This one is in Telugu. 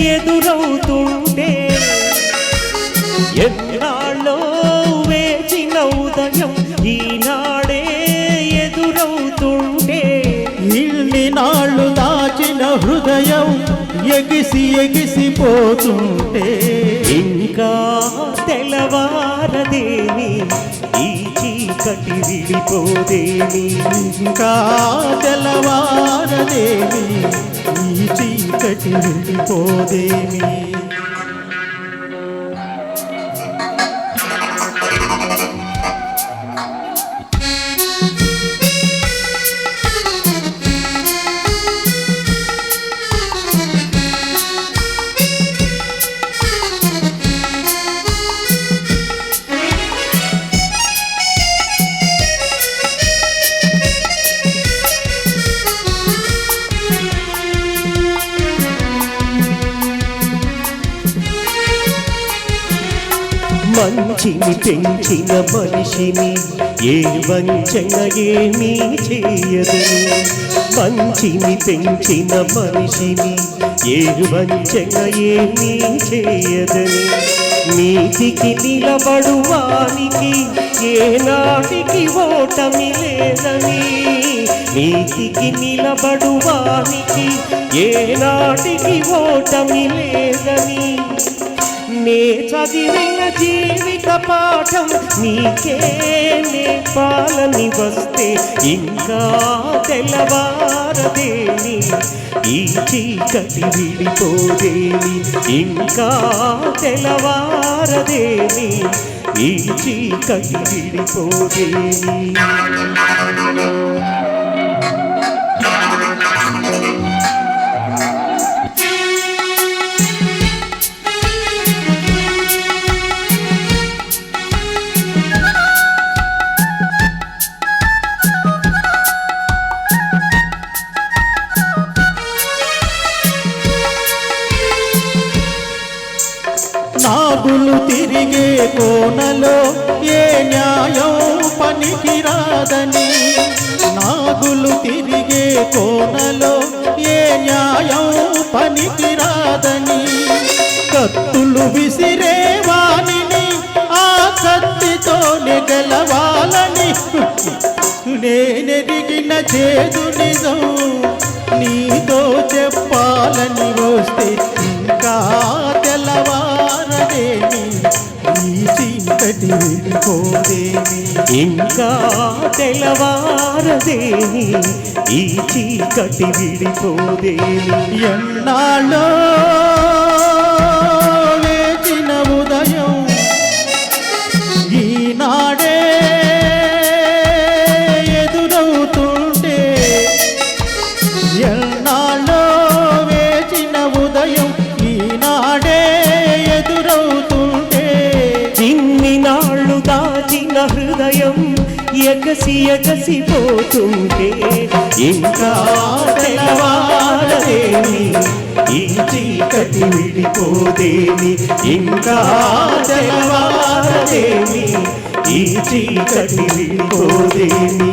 ఎదురవుతుంటే ఎన్నాళ్ళో వేచిన ఉదయం ఈనాడే ఎదురవుతుంటే ఇన్ని నాళ్ళు దాచిన హృదయం ఎగిసి ఎగిసిపోతుంటే ఇంకా తెల్లవారదేమి ఈ చీకటి విడిపోదేమి ఇంకా తెల్లవారదేమి ఈ చీకటి విడిపోదేమి మంచిని పెంచిన మనిషిని ఏ వంచన ఏమీ చేయదని మంచిని పెంచిన మనిషిని ఏ వంచన ఏమీ చేయదని నీతికి నిలబడువానికి ఏనాటికి ఓటమి లేదని నీతికి నిలబడువానికి ఏనాటికి ఓటమి లేదని నే చదివిన జీవిత పాఠం నీకే పాలని వస్తే ఇంకా తెల్లవారదేమి ఈ చీకటి విడిపోదేమి ఇంకా తెల్లవారదేమి ఈ చీకటి విడిపోదేమి నాగులు తిరిగే కోనలో ఏ న్యాయం పనికిరాదని నాగులు తిరిగే కోనలో ఏ న్యాయం పనికిరాదని కత్తులు విసిరే వాణిని ఆ కత్తితోనే గెలవాలని నేనెదిగిన చేదు నిజం నీతో చెప్పాలని వస్తే ఇంకా తెల్లవారదేమి ఈ చీకటి విడిపోదేమి ఇంకా తెల్లవారదేమి ఈ చీకటి విడిపోదేమి ఎన్నాళ్ళో వేచిన ఉదయం ఈనాడే ఎదురవుతుంటే ఎన్నాళ్ళో వేచిన ఉదయం ఈనాడే ఎదురవుతుంటే ఇన్ని నాళ్ళు దాచిన హృదయం ఎగసి ఎగసిపోతుంటే ఇంకా తెల్లవారదేమి ఈ చీకటి విడిపోదేమి ఇంకా తెల్లవారదేమి ఈ చీకటి విడిపోదేమి